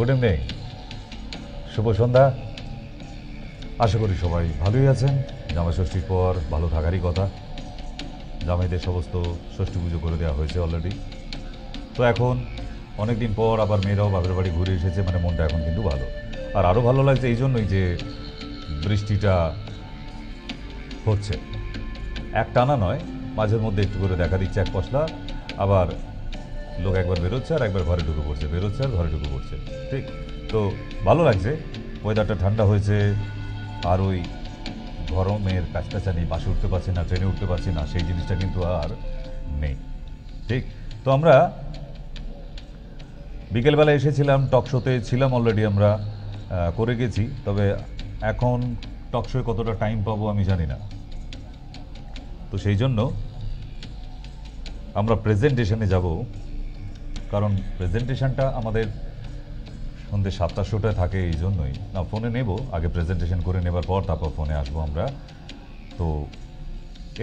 Good evening, শুভ সন্ধ্যা। আশা করি সবাই ভালোই আছেন। জামাই ষষ্ঠীর পর ভালো থাকারই কথা। জামাইদের সমস্ত ষষ্ঠী পুজো করে দেওয়া হয়েছে অলরেডি। তো এখন অনেক দিন পর আবার মেয়েরাও বাপের বাড়ি ঘুরে এসেছে, মানে মনটা এখন কিন্তু ভালো। আর আরও ভালো লাগছে এই জন্যই যে বৃষ্টিটা হচ্ছে, এক টানা নয়, মাঝের মধ্যে একটু করে দেখা দিচ্ছে এক পশলা। আবার লোক একবার বেরোচ্ছে আর একবার ঘরে ঢুকে পড়ছে, বেরোচ্ছে আর ঘরে ঢুকে পড়ছে। ঠিক, তো ভালো লাগছে। ওয়েদারটা ঠান্ডা হয়েছে, আর ওই গরমের কাছটাচা নেই, বাসে উঠতে পারছি না, ট্রেনে উঠতে পারছি না, সেই জিনিসটা কিন্তু আর নেই। ঠিক, তো আমরা বিকেলবেলা এসেছিলাম, টক শোতে ছিলাম অলরেডি, আমরা করে গেছি। তবে এখন টক শোয়ে কতটা টাইম পাবো আমি জানি না। তো সেই জন্য আমরা প্রেজেন্টেশনে যাব, কারণ প্রেজেন্টেশনটা আমাদের সন্ধ্যে 7টার শোটায় থাকে। এই জন্যই না, ফোনে নেব আগে, প্রেজেন্টেশন করে নেবার পর তারপর ফোনে আসবো আমরা। তো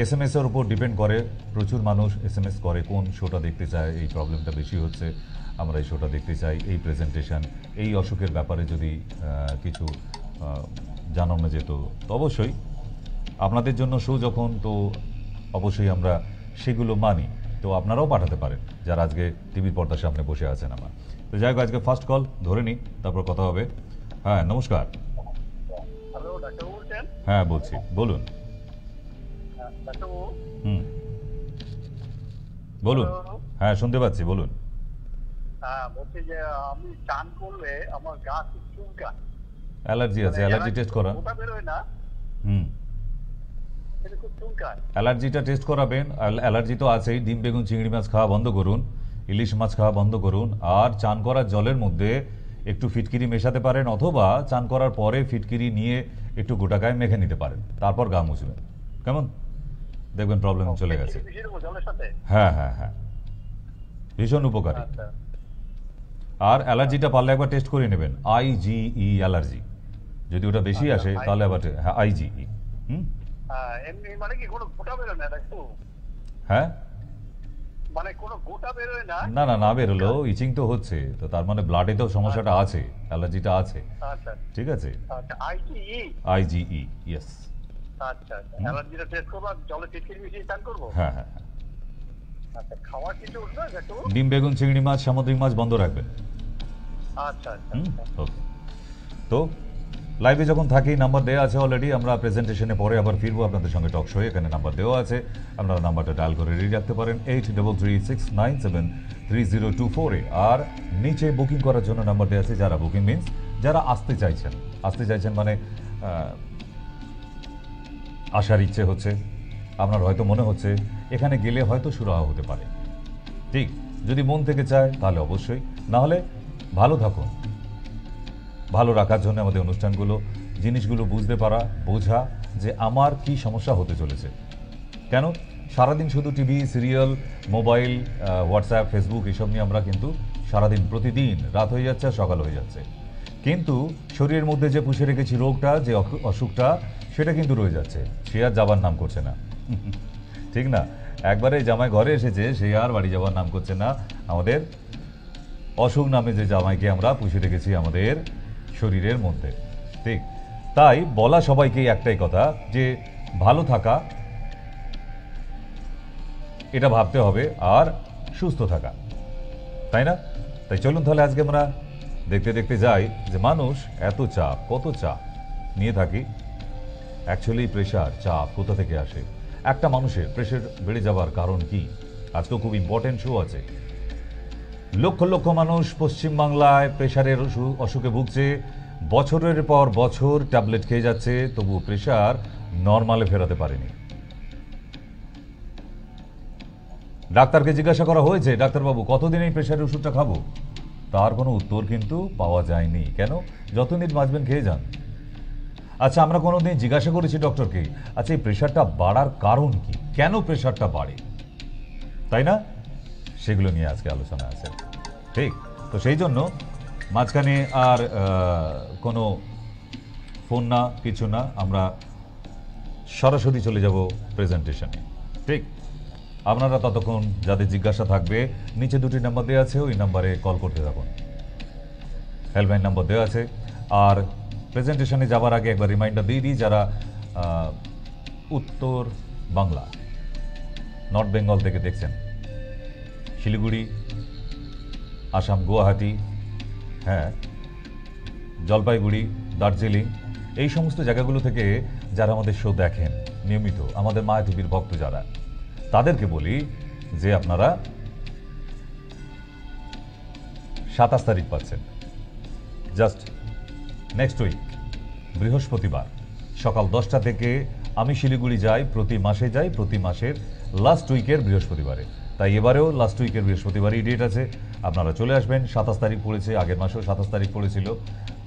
এসএমএসের উপর ডিপেন্ড করে, প্রচুর মানুষ এসএমএস করে কোন শোটা দেখতে চায়। এই প্রবলেমটা বেশি হচ্ছে, আমরা এই শোটা দেখতে চাই, এই প্রেজেন্টেশন, এই অসুখের ব্যাপারে যদি কিছু জানানো যেত তো অবশ্যই আপনাদের জন্য শো যখন, তো অবশ্যই আমরা সেগুলো মানি। তো আপনারাও পাঠাতে পারেন যারা আজকে টিভির পর্দার সামনে বসে আছেন আমার। তো যাই হোক, আজকে ফার্স্ট কল ধরে নিই, তারপর কথা হবে। হ্যাঁ, নমস্কার। হ্যালো, ডাক্তার বলছেন? হ্যাঁ বলছি, বলুন। ডাক্তারবাবু, বলুন। হ্যাঁ, শুনতে পাচ্ছি, বলুন। হ্যাঁ, বলছি যে আমি চান করলে আমার গা খুব চুলকায়। অ্যালার্জি আছে, অ্যালার্জি টেস্ট করান। ওটা বেরোয় না, এটা খুব চুলকায়। অ্যালার্জিটা টেস্ট করাবেন। অ্যালার্জি তো আছেই। ডিম বেগুন চিংড়ি মাছ খাওয়া বন্ধ করুন, ইলিশ মাছ খাওয়া বন্ধ করুন। আর চান করার জলের মধ্যে একটু ফিটকিরি মেশাতে পারেন, অথবা চান করার পরে ফিটকিরি নিয়ে একটু গোটা গায়ে মেখে নিতে পারেন, তারপর গা মুছবেন। কেমন? দেখবেন প্রবলেম চলে গেছে। হ্যাঁ হ্যাঁ হ্যাঁ, ভীষণ উপকারী। আর অ্যালার্জিটা পারলে একবার টেস্ট করে নেবেন, আইজিই অ্যালার্জি। যদি ওটা বেশি আসে তাহলে আবার হ্যাঁ আইজিই। এমনি মানে কি কোনো গোটা বেরোয় না ডাক্তার? হ্যাঁ, মানে কোনো গোটা বেরোয় না? না না, না বেরোলো, ইচিং তো হচ্ছে, তো তার মানে ব্লাডে তো সমস্যাটা আছে, অ্যালার্জিটা আছে। আচ্ছা, ঠিক আছে, আচ্ছা, আইজিই। IgE, yes. আচ্ছা, অ্যালার্জিটা টেস্ট করব, জলে ফিটকিরি মিশিয়ে চান করব? হ্যাঁ হ্যাঁ হ্যাঁ। আচ্ছা, খাওয়া কিছু উঠবে ডাক্তার? ডিম বেগুন চিংড়ি মাছ সামুদ্রিক মাছ বন্ধ রাখবেন। আচ্ছা আচ্ছা, ওকে। তো লাইভে যখন থাকি, নাম্বার দেওয়া আছে অলরেডি। আমরা প্রেজেন্টেশনে পরে আবার ফিরবো আপনাদের সঙ্গে টক শোয়ে, এখানে নাম্বার দেওয়া আছে, আপনারা নাম্বারটা ডায়াল করে রেডি রাখতে পারেন 8336973024-এ। আর নিচে বুকিং করার জন্য নাম্বার দেওয়া আছে। যারা বুকিং মিনস যারা আসতে চাইছেন মানে আসার ইচ্ছে হচ্ছে, আপনার হয়তো মনে হচ্ছে এখানে গেলে হয়তো সুরাহা হতে পারে। ঠিক, যদি মন থেকে চায় তাহলে অবশ্যই, না হলে ভালো থাকুন। ভালো রাখার জন্য আমাদের অনুষ্ঠানগুলো, জিনিসগুলো বুঝতে পারা, বোঝা যে আমার কি সমস্যা হতে চলেছে। কেন সারাদিন শুধু TV, serial, mobile, WhatsApp, Facebook এসব নিয়ে আমরা কিন্তু সারাদিন, প্রতিদিন রাত হয়ে যাচ্ছে আর সকাল হয়ে যাচ্ছে, কিন্তু শরীরের মধ্যে যে পুষে রেখেছি রোগটা, যে অসুখটা, সেটা কিন্তু রয়ে যাচ্ছে, সে আর যাবার নাম করছে না। ঠিক না? একবারে জামাই ঘরে এসেছে, সে আর বাড়ি যাবার নাম করছে না। আমাদের অসুখ নামে যে জামাইকে আমরা পুষে রেখেছি আমাদের শরীরের মধ্যে। ঠিক, তাই বলা সবাইকে একটাই কথা, যে ভালো থাকা এটা ভাবতে হবে, আর সুস্থ থাকা, তাই না? তাই চলুন তাহলে আজকে আমরা দেখতে দেখতে যাই যে মানুষ এত চাপ, কত চাপ নিয়ে থাকি। অ্যাকচুয়ালি প্রেশার, চাপ কোথা থেকে আসে? একটা মানুষের প্রেশার বেড়ে যাওয়ার কারণ কি? আজকেও খুব ইম্পর্টেন্ট শো আছে। লক্ষ লক্ষ মানুষ পশ্চিমবাংলায় প্রেশারের অসুখে ভুগছে, বছরের পর বছর ট্যাবলেট খেয়ে যাচ্ছে, তবু প্রেশার নর্মালে ফেরাতে পারেনি। ডাক্তারকে জিজ্ঞাসা করা হয়েছে, ডাক্তারবাবু কতদিন এই প্রেশারের ওষুধটা খাবো? তার কোনো উত্তর কিন্তু পাওয়া যায়নি। কেন? যতদিন বাঁচবেন খেয়ে যান। আচ্ছা, আমরা কোনোদিন জিজ্ঞাসা করেছি ডক্টরকে, আচ্ছা এই প্রেশারটা বাড়ার কারণ কি, কেন প্রেশারটা বাড়ে, তাই না? সেগুলো নিয়ে আজকে আলোচনা আছে। ঠিক, তো সেই জন্য মাঝখানে আর কোনো ফোন না, কিছু না, আমরা সরাসরি চলে যাব প্রেজেন্টেশনে। ঠিক, আপনারা ততক্ষণ যাদের জিজ্ঞাসা থাকবে, নিচে দুটি নাম্বার দেওয়া আছে, ওই নাম্বারে কল করতে থাকুন। হেল্পলাইন নাম্বার দেওয়া আছে। আর প্রেজেন্টেশনে যাবার আগে একবার রিমাইন্ডার দিয়ে দিই, যারা উত্তর বাংলা নর্থ বেঙ্গল থেকে দেখছেন, শিলিগুড়ি, আসাম, গুয়াহাটি, হ্যাঁ, জলপাইগুড়ি, দার্জিলিং, এই সমস্ত জায়গাগুলো থেকে যারা আমাদের শো দেখেন নিয়মিত, আমাদের মায়াদেবীর ভক্ত যারা, তাদেরকে বলি যে আপনারা 27 তারিখ পাচ্ছেন, জাস্ট নেক্সট উইক, বৃহস্পতিবার সকাল 10টা থেকে আমি শিলিগুড়ি যাই, প্রতি মাসে যাই, প্রতি মাসের লাস্ট উইকের বৃহস্পতিবারে। তাই এবারেও লাস্ট উইকের বৃহস্পতিবারই ডেট আছে, আপনারা চলে আসবেন। 27 তারিখ পড়েছে, আগের মাসেও 27 তারিখ পড়েছিল।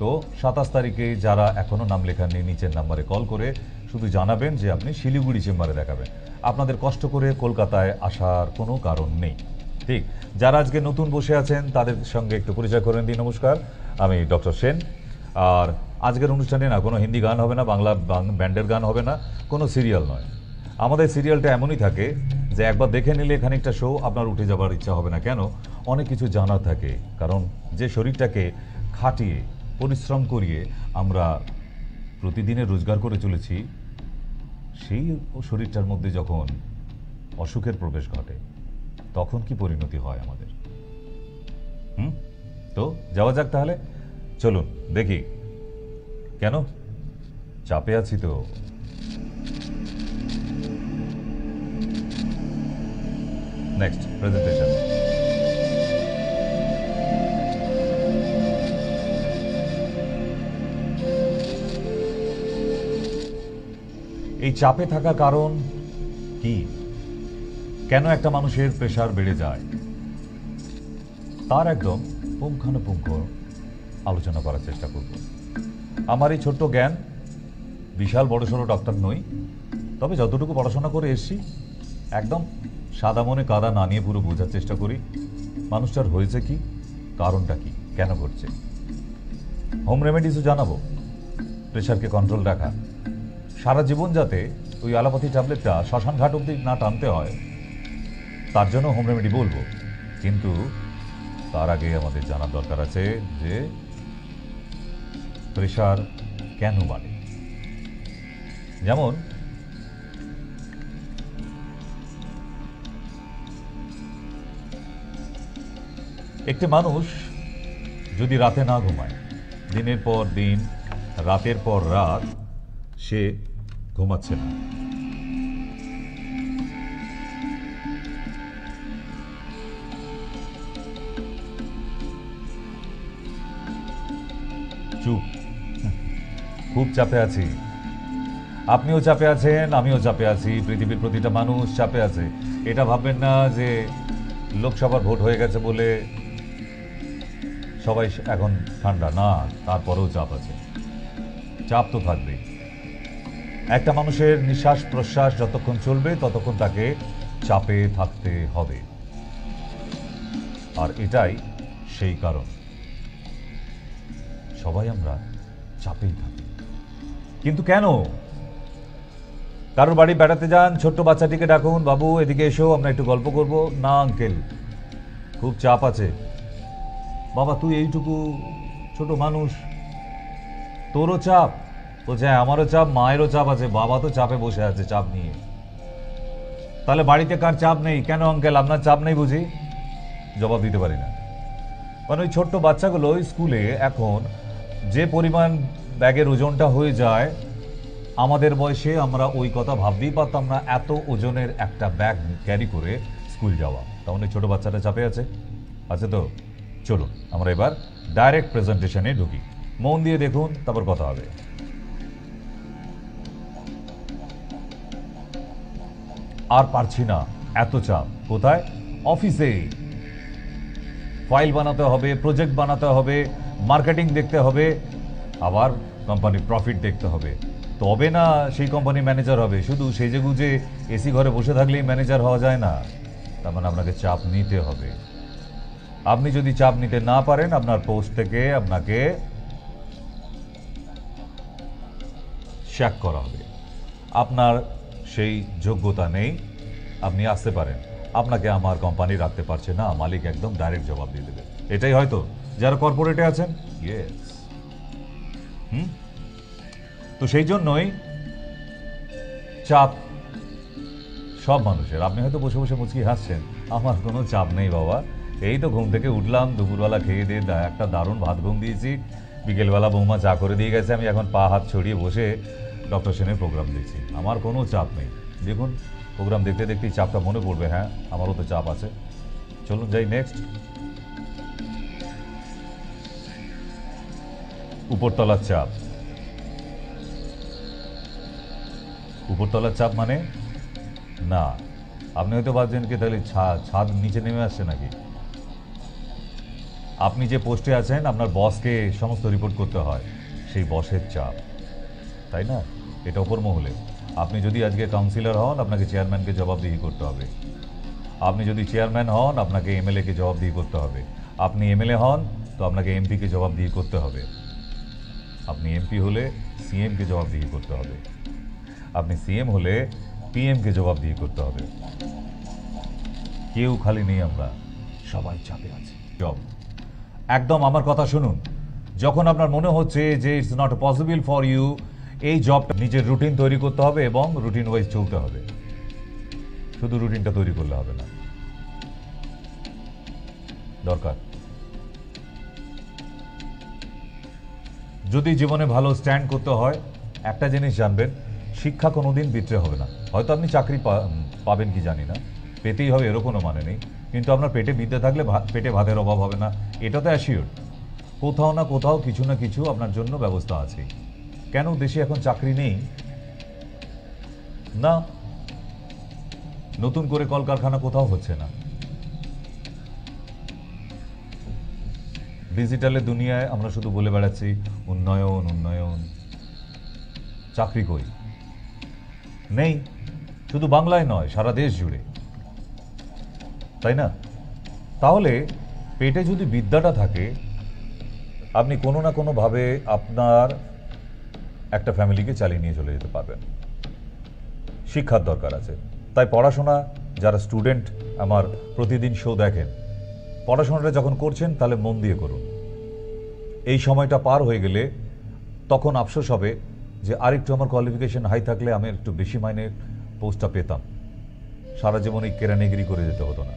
তো 27 তারিখে যারা এখনও নাম লেখাননি, নিচের নাম্বারে কল করে শুধু জানাবেন যে আপনি শিলিগুড়ি চেম্বারে দেখাবেন। আপনাদের কষ্ট করে কলকাতায় আসার কোনো কারণ নেই। ঠিক, যারা আজকে নতুন বসে আছেন তাদের সঙ্গে একটু পরিচয় করে দিই। নমস্কার, আমি ডক্টর সেন। আর আজকের অনুষ্ঠানে না কোনো হিন্দি গান হবে না, বাংলা ব্যান্ডের গান হবে না, কোনো সিরিয়াল নয়। আমাদের সিরিয়ালটা এমনই থাকে যে একবার দেখে নিলে খানিকটা শো আপনার উঠে যাবার ইচ্ছা হবে না। কেন? অনেক কিছু জানা থাকে। কারণ যে শরীরটাকে খাটিয়ে পরিশ্রম করিয়ে আমরা প্রতিদিনের রোজগার করে চলেছি, সেই শরীরটার মধ্যে যখন অসুখের প্রবেশ ঘটে তখন কি পরিণতি হয় আমাদের। তো যাওয়া যাক তাহলে, চলুন দেখি। কেন? চাপে আছি তো। Next presentation. এই চাপে থাকার কারণ কি? কেন একটা মানুষের প্রেশার বেড়ে যায়, তার একদম পুঙ্খানুপুঙ্খ আলোচনা করার চেষ্টা করব। আমার এই ছোট্ট জ্ঞান, বিশাল বড়সড় ডক্টর নই, তবে যতটুকু পড়াশোনা করে এসছি একদম সাদা মনে কাদা না নিয়ে পুরো বোঝার চেষ্টা করি মানুষটার হয়েছে কি, কারণটা কি, কেন ঘটছে। হোম রেমেডিসও জানাবো, প্রেশারকে কন্ট্রোল রাখা, সারা জীবন যাতে ওই অ্যালোপ্যাথি ট্যাবলেটটা শ্মশান ঘাট অব্দি না টানতে হয়, তার জন্য হোম রেমেডি বলবো। কিন্তু তার আগে আমাদের জানার দরকার আছে যে প্রেশার কেন বাড়ে। যেমন একটি মানুষ যদি রাতে না ঘুমায়, দিনের পর দিন, রাতের পর রাত সে ঘুমাচ্ছে না, চুপ, খুব চাপে আছি। আপনিও চাপে আছেন, আমিও চাপে আছি, পৃথিবীর প্রতিটা মানুষ চাপে আছে। এটা ভাববেন না যে লোকসভার ভোট হয়ে গেছে বলে সবাই এখন ঠান্ডা, না, তারপরেও চাপ আছে। চাপ তো থাকবেই। একটা মানুষের নিঃশ্বাস প্রশ্বাস যতক্ষণ চলবে ততক্ষণ তাকে চাপে থাকতে হবে, আর এটাই সেই কারণ সবাই আমরা চাপেই থাকি। কিন্তু কেন? কারোর বাড়ি বেড়াতে যান, ছোট্ট বাচ্চাটিকে ডাকুন, বাবু এদিকে এসো, আমরা একটু গল্প করব। না আঙ্কেল, খুব চাপ আছে। বাবা তুই এইটুকু ছোট মানুষ, তোরও চাপ? বলছে হ্যাঁ আমারও চাপ, মায়েরও চাপ আছে, বাবা তো চাপে বসে আছে চাপ নিয়ে। তাহলে বাড়িতে কার চাপ নেই? কেন আঙ্কেল আপনার চাপ নেই বুঝি? জবাব দিতে পারি না। মানে ওই ছোট্ট বাচ্চাগুলো স্কুলে এখন যে পরিমাণ ব্যাগের ওজনটা হয়ে যায়, আমাদের বয়সে আমরা ওই কথা ভাবতেই পারতাম না, এত ওজনের একটা ব্যাগ ক্যারি করে স্কুল যাওয়া। তখন ওই ছোটো বাচ্চাটা চাপে আছে। তো চলুন আমরা এবার ডাইরেক্ট প্রেজেন্টেশনে ঢুকি। মন দিয়ে দেখুন, তারপর কথা হবে। আর পারছি না, এত চাপ। কোথায়? অফিসে। ফাইল বানাতে হবে, প্রজেক্ট বানাতে হবে, মার্কেটিং দেখতে হবে, আবার কোম্পানির প্রফিট দেখতে হবে, তবে না সেই কোম্পানি ম্যানেজার হবে। শুধু সেজে গুজে এসি ঘরে বসে থাকলেই ম্যানেজার হওয়া যায় না। তার মানে আপনাকে চাপ নিতে হবে। আপনি যদি চাপ নিতে না পারেন, আপনার পোস্ট থেকে আপনাকে শ্যাক করা হবে। আপনার সেই যোগ্যতা নেই, আপনি আসতে পারেন, আপনাকে আমার কোম্পানি রাখতে পারছে না, মালিক একদম ডাইরেক্ট জবাব দিয়ে দেবে। এটাই হয়তো যারা কর্পোরেটে আছেন ইয়েস। তো সেই জন্যই চাপ সব মানুষের। আপনি হয়তো বসে বসে মুচকি হাসছেন, আমার কোনো চাপ নেই বাবা। এই তো ঘুম থেকে উঠলাম, দুপুরবেলা খেয়ে দিয়ে একটা দারুণ ভাত ঘুম দিয়েছি, বিকেলবেলা বৌমা চা করে দিয়ে গেছে, আমি এখন পা হাত ছড়িয়ে বসে ডক্টর সেনের প্রোগ্রাম দেখছি। আমার কোনো চাপ নেই। দেখুন প্রোগ্রাম দেখতে দেখতেই চাপটা মনে পড়বে, হ্যাঁ আমারও তো চাপ আছে। চলুন যাই নেক্সট। উপরতলার চাপ। উপরতলার চাপ মানে না, আপনি হয়তো ভাবছেন কি তাহলে ছাদ নিচে নেমে আসছে নাকি। আপনি যে পোস্টে আছেন আপনার বসকে সমস্ত রিপোর্ট করতে হয়, সেই বসের চাপ, তাই না? এটা ওপর মহলে। আপনি যদি আজকে কাউন্সিলর হন আপনাকে চেয়ারম্যানকে জবাবদিহি করতে হবে। আপনি যদি চেয়ারম্যান হন আপনাকে এমএলএকে জবাবদিহি করতে হবে। আপনি এমএলএ হন তো আপনাকে এমপিকে জবাবদিহি করতে হবে। আপনি এমপি হলে সিএমকে জবাবদিহি করতে হবে। আপনি সিএম হলে পিএমকে জবাবদিহি করতে হবে। কেউ খালি নেই, আমরা সবাই চাপে আছি। জব একদম আমার কথা শুনুন, যখন আপনার মনে হচ্ছে যে it's not possible for you, এই জবটা নিজের রুটিন তৈরি করতে হবে এবং রুটিন ওয়াইজ চলতে হবে। শুধু রুটিনটা তৈরি করলে হবে না, দরকার যদি জীবনে ভালো স্ট্যান্ড করতে হয়, একটা জিনিস জানবেন, শিক্ষা কোনোদিন বিত্রে হবে না। হয়তো আপনি চাকরি পাবেন কি জানি না, পেতেই হবে এরও কোনো মানে নেই, কিন্তু আপনার পেটে বিদ্যা থাকলে পেটে ভাতের অভাব হবে না, এটা তো অ্যাসিওর। কোথাও না কোথাও কিছু না কিছু আপনার জন্য ব্যবস্থা আছে। কেন দেশে এখন চাকরি নেই? না, নতুন করে কলকারখানা কোথাও হচ্ছে না। ডিজিটালের দুনিয়ায় আমরা শুধু বলে বেড়াচ্ছি উন্নয়ন উন্নয়ন, চাকরি কই? নেই। শুধু বাংলায় নয়, সারা দেশ জুড়ে, তাই না? তাহলে পেটে যদি বিদ্যাটা থাকে, আপনি কোনো না কোনোভাবে আপনার একটা ফ্যামিলিকে চালিয়ে নিয়ে চলে যেতে পারবেন। শিক্ষার দরকার আছে। তাই পড়াশোনা, যারা স্টুডেন্ট আমার প্রতিদিন শো দেখেন, পড়াশোনাটা যখন করছেন তাহলে মন দিয়ে করুন। এই সময়টা পার হয়ে গেলে তখন আফসোস হবে যে আরেকটু আমার কোয়ালিফিকেশন হাই থাকলে আমি একটু বেশি মাইনের পোস্টটা পেতাম, সারা জীবন এই কেরানিগিরি করে যেতে হতো না।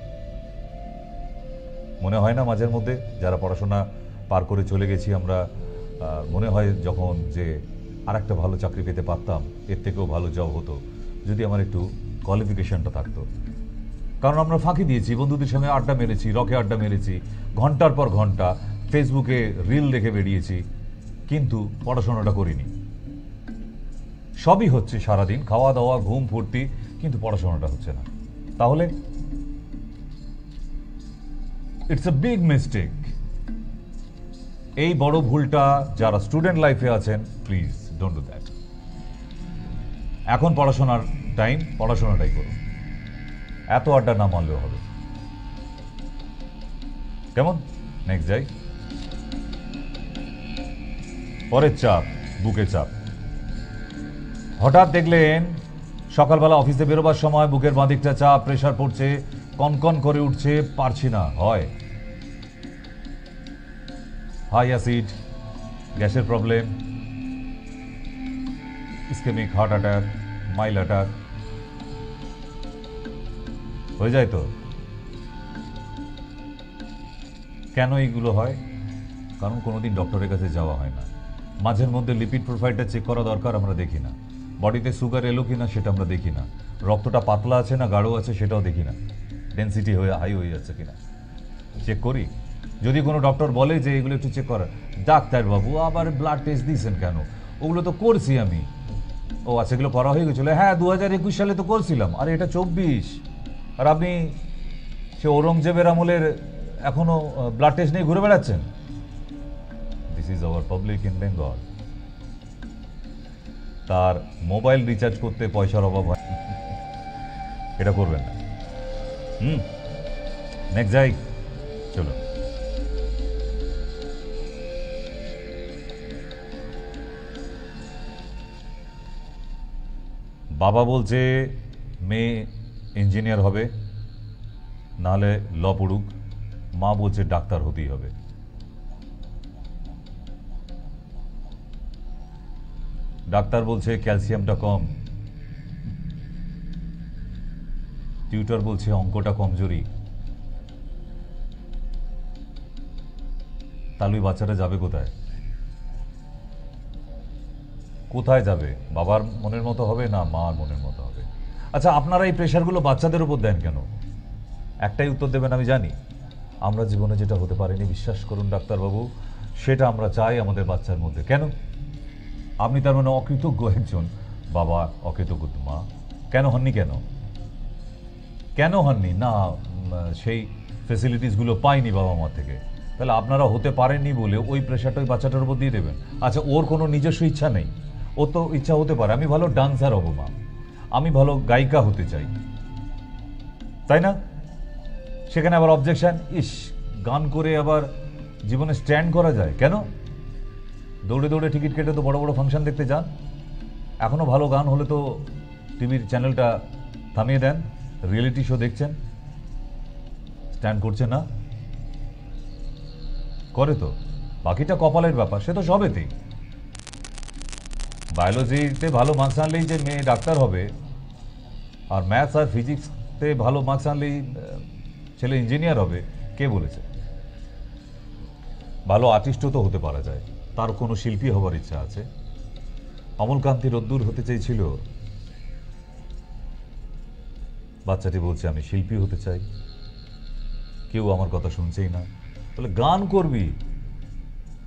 মনে হয় না মাঝের মধ্যে যারা পড়াশোনা পার করে চলে গেছি আমরা, মনে হয় যখন যে আর একটা ভালো চাকরি পেতে পারতাম, এর থেকেও ভালো জব হতো যদি আমার একটু কোয়ালিফিকেশনটা থাকতো। কারণ আমরা ফাঁকি দিয়েছি, বন্ধুদের সঙ্গে আড্ডা মেরেছি, রকে আড্ডা মেরেছি, ঘন্টার পর ঘন্টা ফেসবুকে রিল দেখে বেরিয়েছি, কিন্তু পড়াশোনাটা করিনি। সবই হচ্ছে সারাদিন, খাওয়া দাওয়া ঘুম ফুর্তি, কিন্তু পড়াশোনাটা হচ্ছে না। তাহলে ইটস এ বিগ মিস্টেক। এই বড় ভুলটা যারা স্টুডেন্ট লাইফে আছেন, প্লিজ ডোন্ট ডু দ্যাট। এখন পড়াশোনার টাইম, পড়াশোনাটাই করুন, এত আড্ডা না মারলেও হবে। কেমন? নেক্সট যাই। পরের চাপ, বুকে চাপ। হঠাৎ দেখলেন সকালবেলা অফিসে বেরোবার সময় বুকের বাঁদিকটা চাপ, প্রেশার পড়ছে, কনকন করে উঠছে, পারছি না। হয় হাই অ্যাসিড, গ্যাসের problem, ischemic heart attack, mild attack হয়ে যায় তো। কেন এইগুলো হয়? কারণ কোনোদিন ডক্টরের কাছে যাওয়া হয় না। মাঝের মধ্যে লিপিড প্রোফাইলটা চেক করা দরকার, আমরা দেখি না। বডিতে সুগার এলো কিনা সেটা আমরা দেখি না। রক্তটা পাতলা আছে না গাঢ় আছে সেটাও দেখি না। ডেন্সিটি হাই হয়ে যাচ্ছে কিনা চেক করি। যদি কোনো ডক্টর বলে যে এগুলো একটু চেক করা, ডাক্তারবাবু আবার ব্লাড টেস্ট দিয়েছেন কেন? ওগুলো তো করছি আমি। ও আচ্ছা, এগুলো করা হয়ে গেছিলো? হ্যাঁ, 2021 সালে তো করছিলাম। আরে এটা 24, আর আপনি সে ঔরঙ্গজেবের আমলের এখনো ব্লাড টেস্ট নিয়ে ঘুরে বেড়াচ্ছেন। This is our public in Bengal. তার মোবাইল রিচার্জ করতে পয়সার অভাব হয়, এটা করবেন না। নেক্সট যাই, চলো। বাবা বলছে মেয়ে ইঞ্জিনিয়ার হবে, নাহলে ল পড়ুক। মা বলছে ডাক্তার হতেই হবে। ডাক্তার বলছে ক্যালসিয়ামটা কম, টিউটর বলছে অঙ্কটা কমজোরি, তাহলে ওই বাচ্চাটা যাবে কোথায়? কোথায় যাবে? বাবার মনের মতো হবে না মার মনের মতো হবে? আচ্ছা, আপনারা এই প্রেশারগুলো বাচ্চাদের উপর দেন কেন? একটাই উত্তর দেবেন আমি জানি, আমরা জীবনে যেটা হতে পারিনি, বিশ্বাস করুন ডাক্তারবাবু, সেটা আমরা চাই আমাদের বাচ্চার মধ্যে। কেন? আপনি তার মানে অকৃতজ্ঞ একজন বাবা, অকৃতজ্ঞ মা। কেন হননি? কেন কেন হননি? না, সেই ফেসিলিটিসগুলো পাইনি বাবা মা থেকে। তাহলে আপনারা হতে পারেননি বলে ওই প্রেশারটা ওই বাচ্চাটার উপর দিয়ে দেবেন? আচ্ছা, ওর কোনো নিজস্ব ইচ্ছা নেই? ও তো ইচ্ছা হতে পারে, আমি ভালো ডান্সার হব মা, আমি ভালো গায়িকা হতে চাই, তাই না? সেখানে আবার অবজেকশন, ইস গান করে আবার জীবনে স্ট্যান্ড করা যায় কেন? দৌড়ে দৌড়ে টিকিট কেটে তো বড় বড় ফাংশন দেখতে যান। এখনও ভালো গান হলে তো টিভির চ্যানেলটা থামিয়ে দেন, রিয়েলিটি শো দেখছেন, স্ট্যান্ড করছে না? করে তো, বাকিটা কপালের ব্যাপার, সে তো সবেতেই। বায়োলজিতে ভালো মার্কস আনলেই যে মেয়ে ডাক্তার হবে, আর ম্যাথস আর ফিজিক্সতে ভালো মার্কস আনলেই ছেলে ইঞ্জিনিয়ার হবে, কে বলেছে? ভালো আর্টিস্টও তো হতে পারা যায়, তার কোনো শিল্পী হবার ইচ্ছা আছে। অমলকান্তি রোদ্দুর হতে চেয়েছিল, বাচ্চাটি বলছে আমি শিল্পী হতে চাই, কেউ আমার কথা শুনছেই না। তাহলে গান করবি,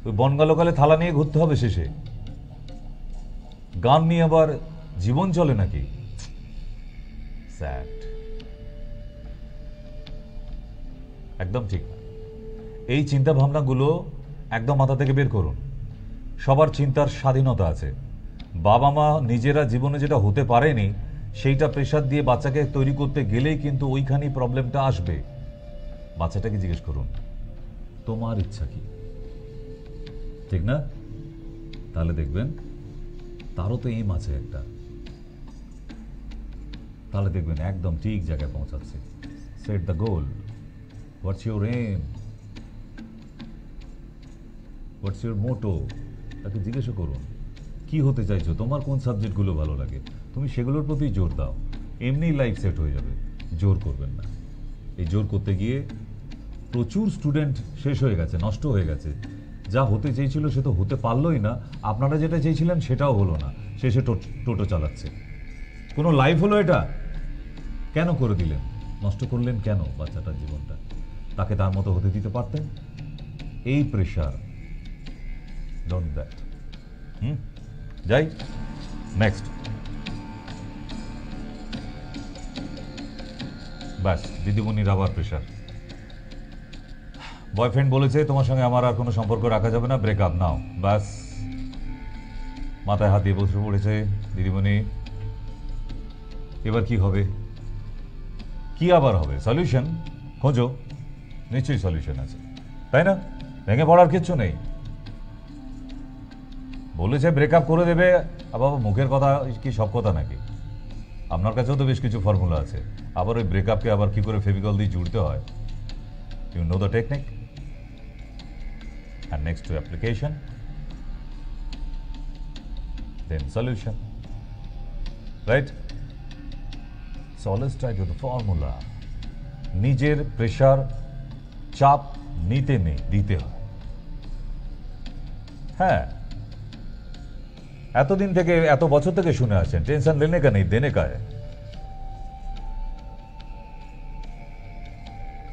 ওই বনগালোকালে থালা নিয়ে ঘুরতে হবে শেষে? গান নিয়ে আবার জীবন চলে নাকি? স্যাড, একদম ঠিক না। এই চিন্তা ভাবনাগুলো একদম মাথা থেকে বের করুন। সবার চিন্তার স্বাধীনতা আছে। বাবা মা নিজেরা জীবনে যেটা হতে পারেনি সেইটা প্রেশার দিয়ে বাচ্চাকে তৈরি করতে গেলেই কিন্তু ওইখানেই প্রবলেমটা আসবে। বাচ্চাটাকে জিজ্ঞেস করুন তোমার ইচ্ছা কি, ঠিক না? তাহলে দেখবেন তারও তো এম আছে একটা, তাহলে দেখবেন একদম ঠিক জায়গায় পৌঁছাচ্ছে। Set the goal, what's your aim, what's your motto, তাকে জিজ্ঞেস করুন কি হতে চাইছো, তোমার কোন সাবজেক্টগুলো ভালো লাগে, তুমি সেগুলোর প্রতি জোর দাও, এমনি লাইফ সেট হয়ে যাবে। জোর করবেন না। এই জোর করতে গিয়ে প্রচুর স্টুডেন্ট শেষ হয়ে গেছে, নষ্ট হয়ে গেছে। যা হতে চেয়েছিল সে তো হতে পারলই না, আপনারা যেটা চেয়েছিলেন সেটাও হলো না, শেষে টোটো চালাচ্ছে। কোনো লাইফ হলো এটা? কেন করে দিলেন? নষ্ট করলেন কেন বাচ্চাটার জীবনটা? তাকে তার মতো হতে দিতে পারতেন। এই প্রেশার, ডোন্ট দ্যাট। যাই নেক্সট। ব্যাস, দিদিমণির আবার প্রেশার। বয়ফ্রেন্ড বলেছে তোমার সঙ্গে আমার আর কোনো সম্পর্ক রাখা যাবে না, ব্রেকআপ নাও। ব্যাস, মাথায় হাত দিয়ে বসে পড়েছে দিদিমণি। এবার কি হবে? কি আবার হবে? সলিউশন খোঁজো, নিশ্চয়ই সলিউশন আছে, তাই না? ভেঙে পড়ার কিচ্ছু নেই। বলেছে ব্রেকআপ করে দেবে, আবার মুখের কথা কি সব কথা নাকি? আপনার কাছেও তো বেশ কিছু ফর্মুলা আছে। আবার ওই ব্রেকআপকে আবার কি করে ফেভিকল দিয়ে জুড়তে হয়, you know the technique. And next to application, then solution, right? So let's try to the formula. নিজের প্রেশার, চাপ নিতে নেই, দিতে হয়। হ্যাঁ, এতদিন থেকে, এত বছর থেকে শুনে আসছেন টেনশন লেনে কা নেই দেনে কা হ্যায়।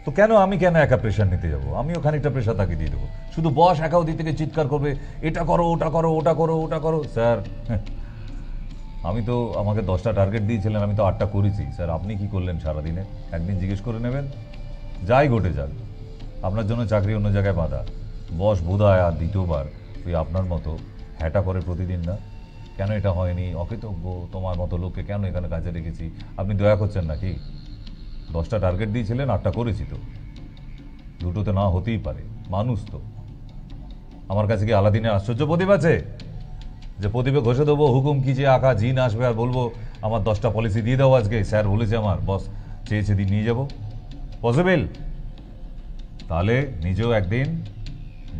তো কেন আমি কেন একা প্রেশার নিতে যাবো? আমিও খানিকটা প্রেশার তাকে দিয়ে দেবো। শুধু বস একা ওদিক থেকে চিৎকার করবে, এটা করো ওটা করো ওটা করো ওটা করো। স্যার, আমি তো, আমাকে 10টা টার্গেট দিয়েছিলেন, আমি তো 8টা করেছি। স্যার আপনি কি করলেন সারাদিনে? একদিন জিজ্ঞেস করে নেবেন। যাই ঘটে যাক, আপনার জন্য চাকরি অন্য জায়গায় বাঁধা, বস বোধহয় আর দ্বিতীয়বার ওই আপনার মতো হ্যাটা করে প্রতিদিন না, কেন এটা হয়নি, অকৃতজ্ঞ, তোমার মতো লোককে কেন এখানে কাজে রেখেছি। আপনি দয়া করছেন নাকি? 10টা টার্গেট দিয়েছিলেন, 8টা করেছি তো, দুটোতে না হতেই পারে, মানুষ তো। আমার কাছে কি আলাদিনের আশ্চর্য প্রদীপ আছে যে প্রদীপে ঘষে দেবো হুকুম কি যে আঁকা জিন আসবে আর বলবো আমার 10টা পলিসি দিয়ে দাও আজকে, স্যার বলেছে, আমার বস চেয়েছে দিয়ে নিয়ে যাবো? পসিবল? তাহলে নিজেও একদিন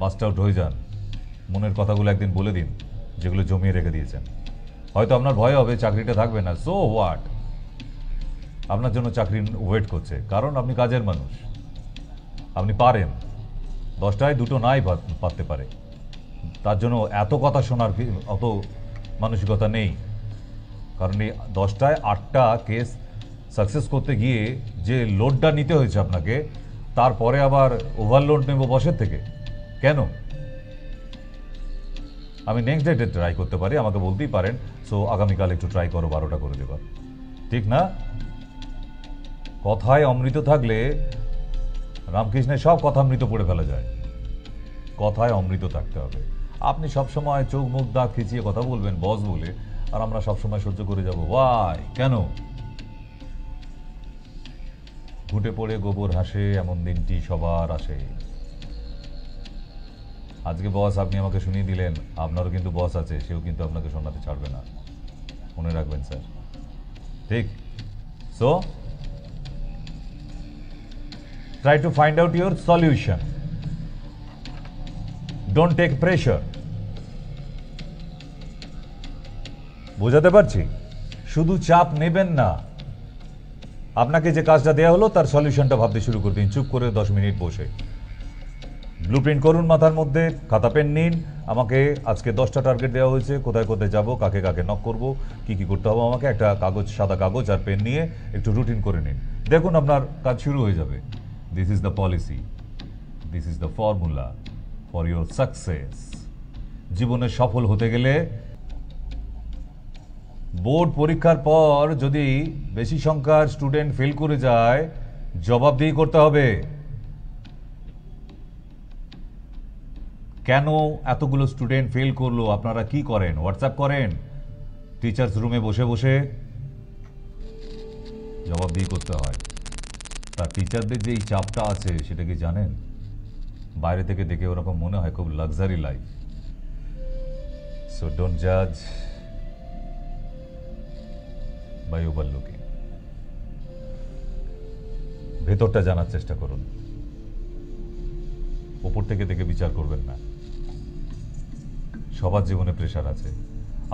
বাস্ট আউট হয়ে যান, মনের কথাগুলো একদিন বলে দিন যেগুলো জমিয়ে রেখে দিয়েছেন। হয়তো আপনার ভয় হবে চাকরিটা থাকবে না, সো হোয়াট, আপনার জন্য চাকরি ওয়েট করছে, কারণ আপনি কাজের মানুষ, আপনি পারেন। 10টায় 2টো নাই পারতে পারে, তার জন্য এত কথা শোনার অত মানসিকতা নেই। কারণ এই 10টায় 8টা কেস সাকসেস করতে গিয়ে যে লোডটা নিতে হয়েছে আপনাকে, তারপরে আবার ওভারলোড নেব বসের থেকে কেন? আমি নেক্সট ডেটে ট্রাই করতে পারি, আমাকে বলতেই পারেন, সো আগামীকাল একটু ট্রাই করো 12টা করে দেবার, ঠিক না? কথায় অমৃত থাকলে রামকৃষ্ণের সব কথা অমৃত পড়ে ফেলা যায়। কথায় অমৃত থাকতে হবে। আপনি সবসময় চোখ মুখ দাঁত খিচিয়ে কথা বলবেন বস বলে, আর আমরা সবসময় সহ্য করে যাব, ওয়াই, কেন? ঘুটে পড়ে গোবর হাসে এমন দিনটি সবার আসে। আজকে বস আপনি আমাকে শুনিয়ে দিলেন, আপনারও কিন্তু বস আছে, সেও কিন্তু আপনাকে শোনাতে ছাড়বে না, মনে রাখবেন স্যার, ঠিক? So try to find out your solution, don't take pressure। বোঝাতে পারছি? শুধু চাপ নেবেন না, আপনাকে যে কাজটা দেওয়া হলো তার সলিউশনটা ভাবতে শুরু করে দিন, চুপ করে 10 মিনিট বসে ব্লুপ্রিন্ট করুন, মাথার মধ্যে খাতা পেন নিন, আমাকে আজকে 10টা টার্গেট দেওয়া হয়েছে, কোথায় কোথায় যাব, কাকে কাকে নক করব, কি কি করতে হবে আমাকে, একটা কাগজ, সাদা কাগজ আর পেন নিয়ে একটু রুটিন করে নিন, দেখুন আপনার কাজ শুরু হয়ে যাবে। This is the policy, this is the formula for your success. জীবনে সফল হতে গেলে বোর্ড পরীক্ষার পর যদি বেশি সংখ্যার স্টুডেন্ট ফেল করে যায়, জবাবদিহি করতে হবে। কেন এতগুলো স্টুডেন্ট ফেল করলো? আপনারা কি করেন? হোয়াটসঅ্যাপ করেন টিচার্স রুমে বসে বসে? জবাবদিহি করতে হয়। তার টিচারদের যে এই চাপটা আছে সেটা কি জানেন? বাইরে থেকে দেখে ওরকম মনে হয় খুব লাক্সারি লাইফ। সো ডোন্ট জাজ বাই ওভারলুকিং। ভেতরটা জানার চেষ্টা করুন, ওপর থেকে দেখে বিচার করবেন না। সবার জীবনে প্রেশার আছে।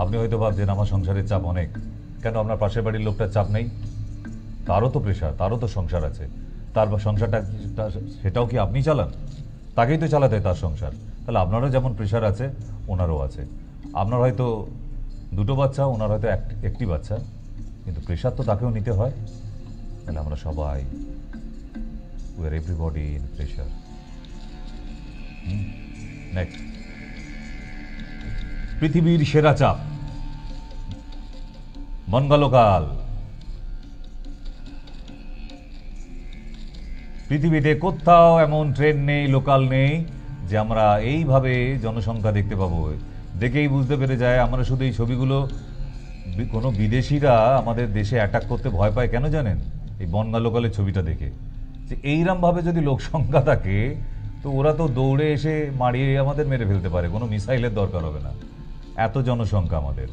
আপনি হয়তো ভাবছেন আমার সংসারের চাপ অনেক, কেন আপনার পাশের বাড়ির লোকটার চাপ নেই? তারও তো প্রেশার, তারও তো সংসার আছে। তার সংসারটা সেটাও কি আপনি চালান? তাকেই তো চালাতে হয় তার সংসার। তাহলে আপনারও যেমন প্রেশার আছে, ওনারও আছে। আপনার হয়তো 2টো বাচ্চা, ওনার হয়তো একটি বাচ্চা, কিন্তু প্রেশার তো তাকেও নিতে হয়। তাহলে আমরা সবাই, we are everybody in pressure. Next, পৃথিবীর সেরা চাপ, মন গেল কাল। পৃথিবীতে কোথাও এমন ট্রেন নেই, লোকাল নেই যে আমরা এইভাবে জনসংখ্যা দেখতে পাবো। দেখেই বুঝতে পেরে যায় আমরা শুধু এই ছবিগুলো, কোনো বিদেশিরা আমাদের দেশে অ্যাটাক করতে ভয় পায় কেন জানেন? এই বনগা লোকালের ছবিটা দেখে, যে এইরকমভাবে যদি লোক সংখ্যা থাকে তো ওরা তো দৌড়ে এসে মারিয়ে আমাদের মেরে ফেলতে পারে, কোনো মিসাইলের দরকার হবে না, এত জনসংখ্যা আমাদের।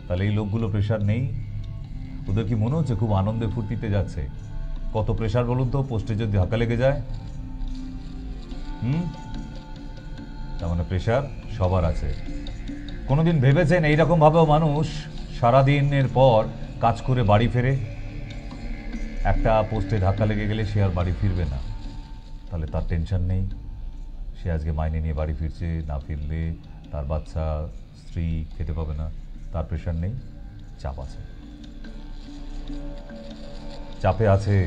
তাহলে এই লোকগুলো প্রেশার নেই? ওদের কি মনে হচ্ছে খুব আনন্দে ফুর্তিতে যাচ্ছে? কত প্রেশার বলুন তো, পোস্টে যদি ধাক্কা লেগে যায়। তার মানে প্রেশার সবার আছে। কোনোদিন ভেবেছেন এইরকম ভাবেও মানুষ সারাদিনের পর কাজ করে বাড়ি ফেরে? একটা পোস্টে ধাক্কা লেগে গেলে সে আর বাড়ি ফিরবে না, তাহলে তার টেনশন নেই, সে আজকে মাইনে নিয়ে বাড়ি ফিরছে, না ফিরলে তার বাচ্চা স্ত্রী খেতে পাবে না, তার প্রেশার নেই। চাপ আছে, চাপে আছে।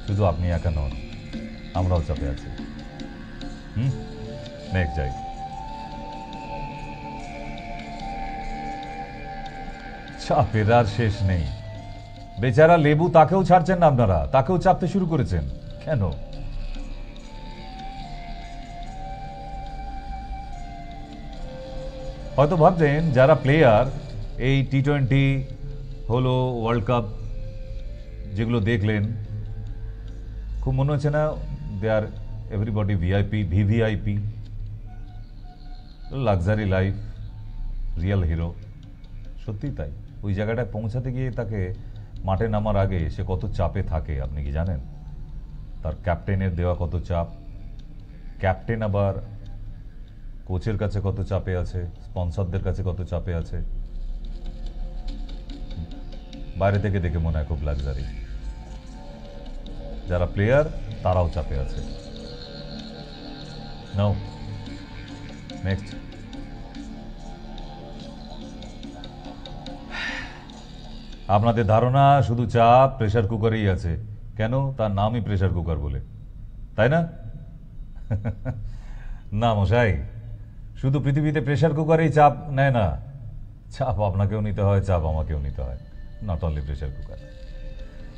শুধু আপনি একা নন, আমরাও চাপে আছি। নেক্সট যাই। চাপের আর শেষ নেই। বেচারা লেবু, তাকেও ছাড়ছেন না আপনারা, তাকেও চাপতে শুরু করেছেন কেন? হয়তো ভাবছেন যারা প্লেয়ার, এই টি20 হলো, ওয়ার্ল্ড কাপ যেগুলো দেখলেন, খুব মনে হচ্ছে না they are everybody VIP, VVIP, luxury life, real hero? সত্যি তাই। ওই জায়গাটায় পৌঁছাতে গিয়ে তাকে মাঠে নামার আগে সে কত চাপে থাকে আপনি কি জানেন? তার ক্যাপ্টেনের দেওয়া কত চাপ। ক্যাপ্টেন আবার কোচের কাছে কত চাপে আছে, স্পন্সরদের কাছে কত চাপে আছে। বাইরে থেকে দেখে মনে হয় খুব লাক্সারি, যারা প্লেয়ার তারাও চাপে আছে। নাও নেক্সট। আপনাদের ধারণা শুধু চাপ প্রেসার কুকারেই আছে, কেন? তার নামই প্রেসার কুকার বলে, তাই না? না মশাই, শুধু পৃথিবীতে প্রেসার কুকারেই চাপ নেয় না, চাপ আপনাকেও নিতে হয়, চাপ আমাকেও নিতে হয়, নট অনলি প্রেসার কুকার।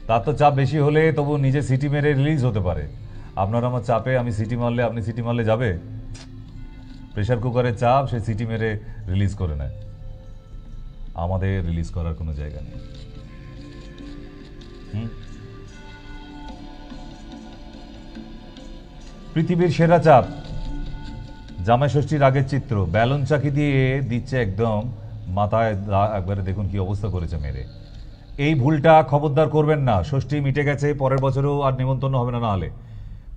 তার তো চাপ বেশি হলে তবু নিজে সিটি মেরে রিলিজ হতে পারে। আপনার আমার চাপে আমি সিটি মারলে আপনি সিটি মারলে যাবে? প্রেসার কুকারের চাপ সে সিটি মেরে রিলিজ করে নেয়, আমাদের রিলিজ করার কোনো জায়গা নেই। পৃথিবীর সেরা চাপ, জামাই ষষ্ঠীর আগের চিত্র, ব্যালন চাকি দিয়ে দিচ্ছে একদম মাথায়, একবারে দেখুন কি অবস্থা করেছে মেরে। এই ভুলটা খবরদার করবেন না। ষষ্ঠী মিটে গেছে, পরের বছরও আর নিমন্ত্রণ হবে না। না হলে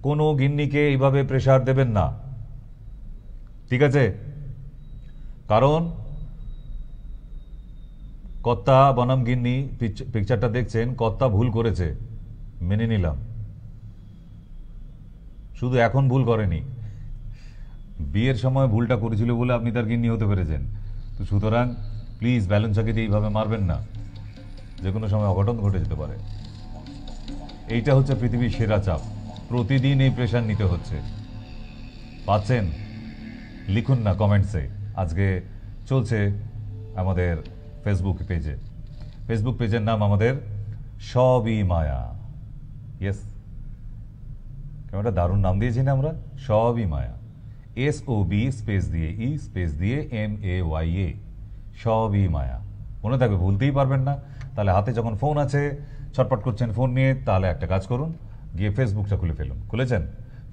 কোনো গিন্নিকে এইভাবে প্রেসার দেবেন না, ঠিক আছে? কারণ কর্তা বনাম গিন্নি পিকচারটা দেখছেন, কর্তা ভুল করেছে, মেনে নিলাম, শুধু এখন ভুল করেনি, বিয়ের সময় ভুলটা করেছিল বলে আপনি তার গিন্নি হতে পেরেছেন। তো সুতরাং প্লিজ ব্যালন চাকিতে এইভাবে মারবেন না, যে কোনো সময় অঘটন ঘটে যেতে পারে। এইটা হচ্ছে পৃথিবীর সেরা চাপ, প্রতিদিন এই প্রেশার নিতে হচ্ছে। পাচ্ছেন? লিখুন না কমেন্টসে। আজকে চলছে আমাদের ফেসবুক পেজে, ফেসবুক পেজের নাম আমাদের সবই মায়া। ইয়েস, কেমন একটা দারুণ নাম দিয়েছি না আমরা, সবই মায়া। SOB স্পেস দিয়ে ই স্পেস দিয়ে MAYA, সবই মায়া। মনে থাকবে, ভুলতেই পারবেন না। তাহলে হাতে যখন ফোন আছে, ছটপট করছেন ফোন নিয়ে, তাহলে একটা কাজ করুন, গিয়ে ফেসবুকটা খুলে ফেলুন। খুলেছেন?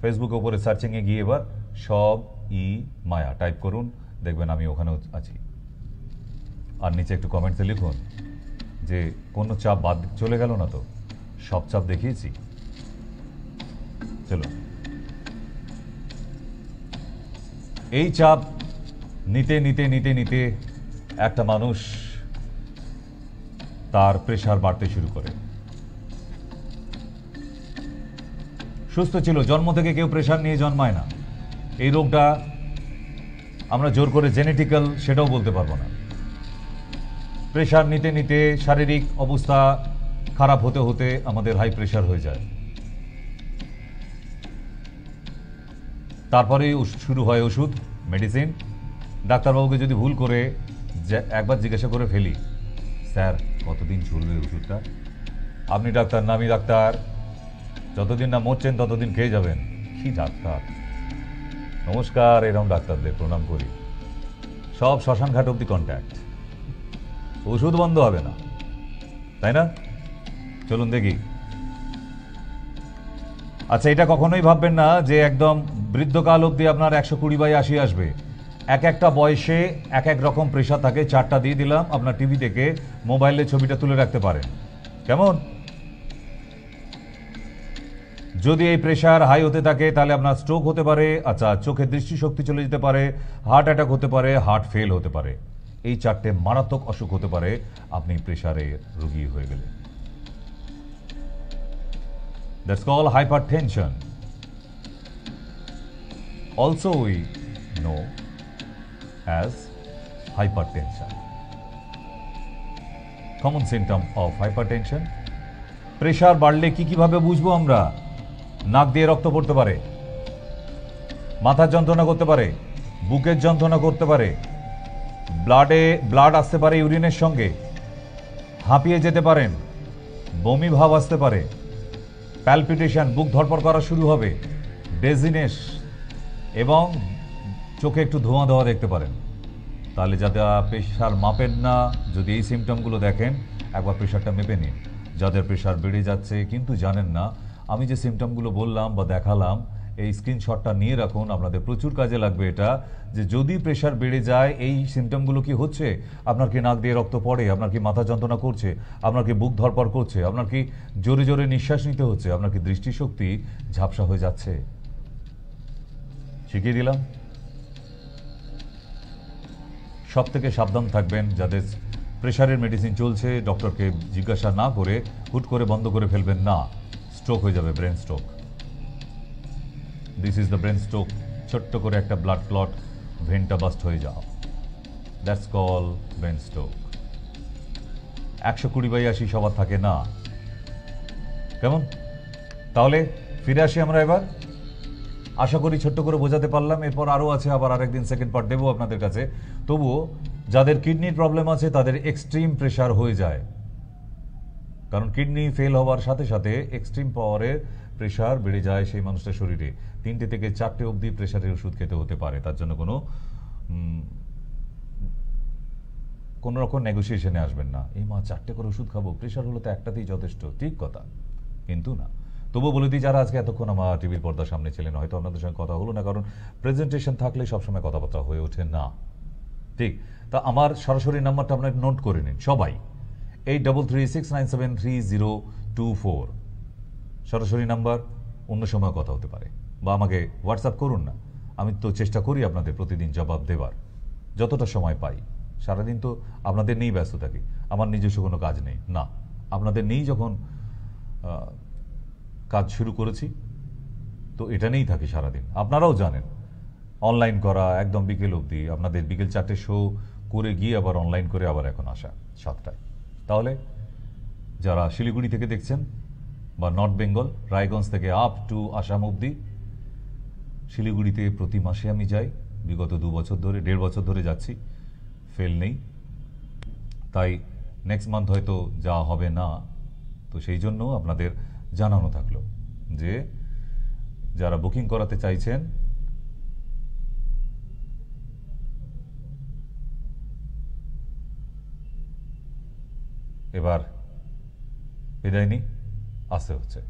ফেসবুকের উপরে সার্চিংয়ে গিয়ে এবার সব ই মায়া টাইপ করুন, দেখবেন আমি ওখানেও আছি। আর নিচে একটু কমেন্টসে লিখুন যে কোনো চাপ বাদ চলে গেল না তো, সব চাপ দেখিয়েছি। চলো, এই চাপ নিতে নিতে নিতে নিতে একটা মানুষ তার প্রেসার বাড়তে শুরু করে। সুস্থ ছিল, জন্ম থেকে কেউ প্রেসার নিয়ে জন্মায় না। এই রোগটা আমরা জোর করে জেনেটিক্যাল সেটাও বলতে পারবো না। প্রেসার নিতে নিতে শারীরিক অবস্থা খারাপ হতে হতে আমাদের হাই প্রেসার হয়ে যায়। তারপরে শুরু হয় ওষুধ, মেডিসিন। ডাক্তারবাবুকে যদি ভুল করে একবার জিজ্ঞাসা করে ফেলি, স্যার কতদিন চলবে ওষুধটা? আপনি ডাক্তার না আমি ডাক্তার, যতদিন না মরছেন ততদিন খেয়ে যাবেন। কি ডাক্তার! নমস্কার, এরকম ডাক্তারদের প্রণাম করি। সব শ্মশান ঘাট অব্দি কন্ট্যাক্ট, ওষুধ বন্ধ হবে না, তাই না? চলুন দেখি। আচ্ছা, এটা কখনোই ভাববেন না যে একদম বৃদ্ধকাল অবধি আপনার 120/80 আসবে। এক একটা বয়সে এক এক রকম প্রেশার থাকে। চারটা দিয়ে দিলাম, আপনার টিভি থেকে মোবাইলে ছবিটা তুলে রাখতে পারেন, কেমন? যদি এই প্রেশার হাই হতে থাকে তাহলে আপনার স্ট্রোক হতে পারে, আচ্ছা চোখের দৃষ্টিশক্তি চলে যেতে পারে, হার্ট অ্যাটাক হতে পারে, হার্ট ফেল হতে পারে। এই চারটে মারাত্মক অসুখ হতে পারে আপনি প্রেশারে রোগী হয়ে গেলে। That's called hypertension. Also we know as hypertension. Common symptom of hypertension. Pressure বাড়লে কিভাবে বুঝবো আমরা? নাক দিয়ে রক্ত পড়তে পারে, মাথার যন্ত্রণা করতে পারে, বুকের যন্ত্রণা করতে পারে, ব্লাড আসতে পারে ইউরিনের সঙ্গে, হাঁপিয়ে যেতে পারেন, বমি ভাব আসতে পারে, প্যালপিটেশন, বুক ধড়ফড় করা শুরু হবে, ডেজিনেস, এবং চোখে একটু ধোঁয়া ধোঁয়া দেখতে পারেন। তাহলে যাতে প্রেশার মাপেন না, যদি এই সিমটমগুলো দেখেন, একবার প্রেশারটা মেপে নিন। যাদের প্রেশার বেড়ে যাচ্ছে কিন্তু জানেন না, আমি যে সিমটমগুলো বললাম বা দেখালাম, এই স্ক্রিনশটটা নিয়ে রাখুন, আপনাদের প্রচুর কাজে লাগবে এটা। যে যদি প্রেশার বেড়ে যায়, এই সিমটমগুলো কি হচ্ছে? আপনার কি নাক দিয়ে রক্ত পড়ে? আপনার কি মাথা যন্ত্রণা করছে? আপনার কি বুক ধড়ফড় করছে? আপনার কি জোরে জোরে নিঃশ্বাস নিতে হচ্ছে? আপনার কি দৃষ্টিশক্তি ঝাপসা হয়ে যাচ্ছে? শিখিয়ে দিলাম। সব থেকে সাবধান থাকবেন। যাদের প্রেশারের মেডিসিন চলছে, ডক্টরকে জিজ্ঞাসা না করে হুট করে বন্ধ করে ফেলবেন না, স্ট্রোক হয়ে যাবে, brain stroke. This is the brain stroke. ছোট্ট করে একটা ব্লাড ক্লট, ভেনটা বাস্ট হয়ে যাও, দ্যাটস কল ব্রেন স্ট্রোক। 120/80 সবার থাকে না, কেমন? তাহলে ফিরে আসি আমরা এবার। আশা করি ছোট্ট করে বোঝাতে পারলাম। এরপর আরও আছে, আবার আরেকদিন সেকেন্ড পার্ট দেবো আপনাদের কাছে। তবুও যাদের কিডনির প্রবলেম আছে তাদের এক্সট্রিম প্রেশার হয়ে যায়, কারণ কিডনি ফেল হওয়ার সাথে সাথে এক্সট্রিম পাওয়ারের প্রেশার বেড়ে যায় সেই মানুষটার শরীরে। 3টে থেকে 4টে অবধি প্রেশারের ওষুধ খেতে হতে পারে। তার জন্য কোনো রকম নেগোসিয়েশনে আসবেন না, এই মা 4টে করে ওষুধ খাবো, প্রেশার হলে তো একটাতেই যথেষ্ট, ঠিক কথা, কিন্তু না। তবুও বলে দিই, যারা আজকে এতক্ষণ আমার টিভির পর্দার সামনে ছিলেন, হয়তো আপনাদের সঙ্গে কথা হলো না, কারণ প্রেজেন্টেশন থাকলে সবসময় কথাবার্তা হয়ে ওঠে না, ঠিক? তা আমার সরাসরি নাম্বারটা আপনার নোট করে নিন সবাই, 8336973024 সরাসরি নাম্বার। অন্য সময় কথা হতে পারে, বা আমাকে হোয়াটসঅ্যাপ করুন না। আমি তো চেষ্টা করি আপনাদের প্রতিদিন জবাব দেবার, যতটা সময় পাই। সারাদিন তো আপনাদের নিয়েই ব্যস্ত থাকি, আমার নিজস্ব কোনো কাজ নেই না। আপনাদের নিয়েই যখন কাজ শুরু করেছি, তো এটা নিয়েই থাকি সারাদিন। আপনারাও জানেন, অনলাইন করা একদম বিকেল অবধি, আপনাদের বিকেল 4টে শো করে গিয়ে আবার অনলাইন করে আবার এখন আসা 7টায়। তাহলে যারা শিলিগুড়ি থেকে দেখছেন, বা নর্থ বেঙ্গল, রায়গঞ্জ থেকে আপ টু আসাম অবধি, শিলিগুড়িতে প্রতি মাসে আমি যাই, বিগত 2 বছর ধরে, 1.5 বছর ধরে যাচ্ছি, ফেল নেই। তাই নেক্সট মান্থ হয়তো যাওয়া হবে না, তো সেই জন্য আপনাদের জানানো থাকলো যে যারা বুকিং করাতে চাইছেন, এবার বিদায় নিই, আসতে হচ্ছে।